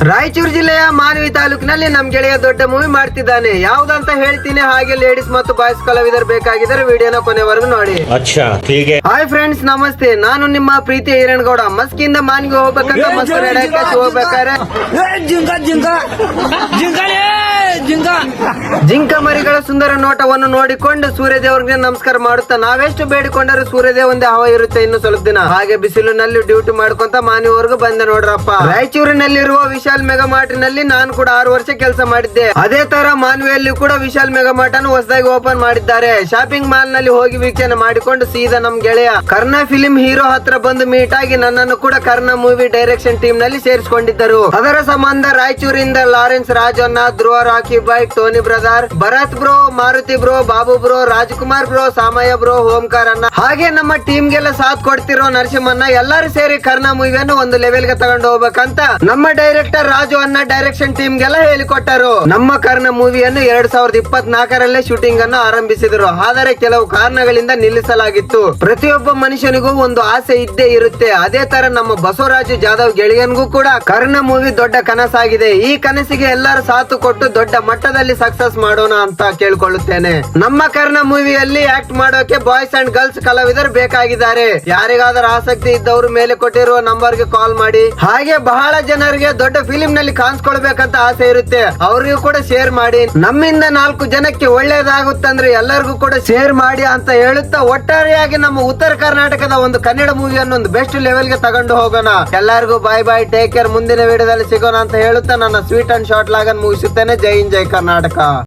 ರಾಯಚೂರು ಜಿಲ್ಲೆಯ ಮಾನವಿ ತಾಲೂಕಿನಲ್ಲಿ ನಮ್ ಗೆಳೆಯ ದೊಡ್ಡ ಮೂವಿ ಮಾಡ್ತಿದ್ದಾನೆ. ಯಾವ್ದಂತ ಹೇಳ್ತೀನಿ, ಹಾಗೆ ಲೇಡೀಸ್ ಮತ್ತು ಬಾಯ್ಸ್ ಕಲಾವಿದರು ಬೇಕಾಗಿದ್ದಾರೆ. ವಿಡಿಯೋನ ಕೊನೆವರೆಗೂ ನೋಡಿ. ಹಾಯ್ ಫ್ರೆಂಡ್ಸ್, ನಮಸ್ತೆ. ನಾನು ನಿಮ್ಮ ಪ್ರೀತಿ ಹಿರಣಗೌಡ. ಮಸ್ಕಿಂದ ಮಾನ್ಗೆ ಹೋಗ್ಬೇಕಂತ ಮಸ್ಕ್ ರೆಡಾಕಿ ಹೋಗ್ಬೇಕಾರೆ ಜಿಂಕ ಮರಿಗಳ ಸುಂದರ ನೋಟವನ್ನು ನೋಡಿಕೊಂಡು ಸೂರ್ಯದೇವರಿಗೆ ನಮಸ್ಕಾರ ಮಾಡುತ್ತಾ ನಾವೆಷ್ಟು ಬೇಡಿಕೊಂಡರೂ ಸೂರ್ಯದೇವಂದೇ ಹವ ಇರುತ್ತೆ ಇನ್ನು ಸ್ವಲ್ಪ ದಿನ. ಹಾಗೆ ಬಿಸಿಲಿನಲ್ಲಿ ಡ್ಯೂಟಿ ಮಾಡ್ಕೊಂತ ಮಾನವರೆಗೂ ಬಂದೆ ನೋಡ್ರಪ್ಪ. ರಾಯಚೂರಿನಲ್ಲಿರುವ ವಿಶಾಲ್ ಮೆಗಾ ಮಾರ್ಟಿನಲ್ಲಿ ನಾನು ಕೂಡ 6 ವರ್ಷ ಕೆಲಸ ಮಾಡಿದ್ದೆ. ಅದೇ ತರ ಮಾನ್ವಿಯಲ್ಲಿ ಕೂಡ ವಿಶಾಲ್ ಮೆಗಾ ಮಾರ್ಟ್ ಅನ್ನು ಹೊಸದಾಗಿ ಓಪನ್ ಮಾಡಿದ್ದಾರೆ. ಶಾಪಿಂಗ್ ಮಾಲ್ ನಲ್ಲಿ ಹೋಗಿ ವೀಕ್ಷಣೆ ಮಾಡಿಕೊಂಡು ಸೀದಾ ನಮ್ ಗೆಳೆಯ ಕರ್ಣ ಫಿಲ್ಮ್ ಹೀರೋ ಹತ್ರ ಬಂದು ಮೀಟ್ ಆಗಿ ನನ್ನನ್ನು ಕೂಡ ಕರ್ಣ ಮೂವಿ ಡೈರೆಕ್ಷನ್ ಟೀಮ್ ನಲ್ಲಿ ಸೇರಿಸಿಕೊಂಡಿದ್ದರು. ಅದರ ಸಂಬಂಧ ರಾಯಚೂರಿಂದ ಲಾರೆನ್ಸ್ ರಾಜಣ್ಣ, ಧ್ರುವ, ರಾಖಿ ಬಾಯ್, Tony brother, Bharat bro, Maruti bro, Babu bro, Rajkumar bro, Samayya bro, Omkara ಅಣ್ಣ, ಹಾಗೆ ನಮ್ಮ ಟೀಮ್ ಗೆಲ್ಲ ಸಾಥ್ ಕೊಡ್ತಿರೋ ನರಸಿಂಹಣ್ಣ ಎಲ್ಲರೂ ಸೇರಿ ಕರ್ಣ ಮೂವಿಯನ್ನು ಒಂದು ಲೆವೆಲ್ ಗೆ ತಗೊಂಡು ಹೋಗ್ಬೇಕಂತ ನಮ್ಮ ಡೈರೆಕ್ಟರ್ ರಾಜು ಅಣ್ಣ ಡೈರೆಕ್ಷನ್ ಟೀಮ್ ಗೆಲ್ಲ ಹೇಳಿಕೊಟ್ಟರು. ನಮ್ಮ ಕರ್ಣ ಮೂವಿಯನ್ನು 2024ರಲ್ಲೇ ಶೂಟಿಂಗ್ ಅನ್ನು ಆರಂಭಿಸಿದರು. ಆದರೆ ಕೆಲವು ಕಾರಣಗಳಿಂದ ನಿಲ್ಲಿಸಲಾಗಿತ್ತು. ಪ್ರತಿಯೊಬ್ಬ ಮನುಷ್ಯನಿಗೂ ಒಂದು ಆಸೆ ಇದ್ದೇ ಇರುತ್ತೆ. ಅದೇ ತರ ನಮ್ಮ ಬಸವರಾಜು ಜಾಧವ್ ಗೆಳೆಯನ್ಗೂ ಕೂಡ ಕರ್ಣ ಮೂವಿ ದೊಡ್ಡ ಕನಸಾಗಿದೆ. ಈ ಕನಸಿಗೆ ಎಲ್ಲರ ಸಾಥ್ ಕೊಟ್ಟು ದೊಡ್ಡ ಮಟ್ಟದಲ್ಲಿ ಸಕ್ಸಸ್ ಮಾಡೋಣ ಅಂತ ಕೇಳ್ಕೊಳ್ಳುತ್ತೇನೆ. ನಮ್ಮ ಕರ್ಣ ಮೂವಿಯಲ್ಲಿ ಆಕ್ಟ್ ಮಾಡೋಕೆ ಬಾಯ್ಸ್ ಅಂಡ್ ಗರ್ಲ್ಸ್ ಕಲಾವಿದರು ಬೇಕಾಗಿದ್ದಾರೆ. ಯಾರಿಗಾದರೂ ಆಸಕ್ತಿ ಇದ್ದವರು ಮೇಲೆ ಕೊಟ್ಟಿರುವ ನಂಬರ್ ಗೆ ಕಾಲ್ ಮಾಡಿ. ಹಾಗೆ ಬಹಳ ಜನರಿಗೆ ದೊಡ್ಡ ಫಿಲಿಂ ನಲ್ಲಿ ಕಾಣಿಸ್ಕೊಳ್ಬೇಕಂತ ಆಸೆ ಇರುತ್ತೆ, ಅವರಿಗೂ ಕೂಡ ಶೇರ್ ಮಾಡಿ. ನಮ್ಮಿಂದ 4 ಜನಕ್ಕೆ ಒಳ್ಳೇದಾಗುತ್ತಂದ್ರೆ ಎಲ್ಲರಿಗೂ ಕೂಡ ಶೇರ್ ಮಾಡಿ ಅಂತ ಹೇಳುತ್ತಾ ಒಟ್ಟಾರೆಯಾಗಿ ನಮ್ಮ ಉತ್ತರ ಕರ್ನಾಟಕದ ಒಂದು ಕನ್ನಡ ಮೂವಿಯನ್ನು ಒಂದು ಬೆಸ್ಟ್ ಲೆವೆಲ್ ಗೆ ತಗೊಂಡು ಹೋಗೋಣ. ಎಲ್ಲರಿಗೂ ಬಾಯ್ ಬಾಯ್, ಟೇಕ್ ಕೇರ್. ಮುಂದಿನ ವಿಡಿಯೋದಲ್ಲಿ ಸಿಗೋಣ ಅಂತ ಹೇಳುತ್ತಾ ನನ್ನ ಸ್ವೀಟ್ ಅಂಡ್ ಶಾರ್ಟ್ ಲಾಗನ್ ಮುಗಿಸುತ್ತೇನೆ. ಜೈ ಹಿಂದ್, ಜೈ ಕರ್ನಾಟಕ.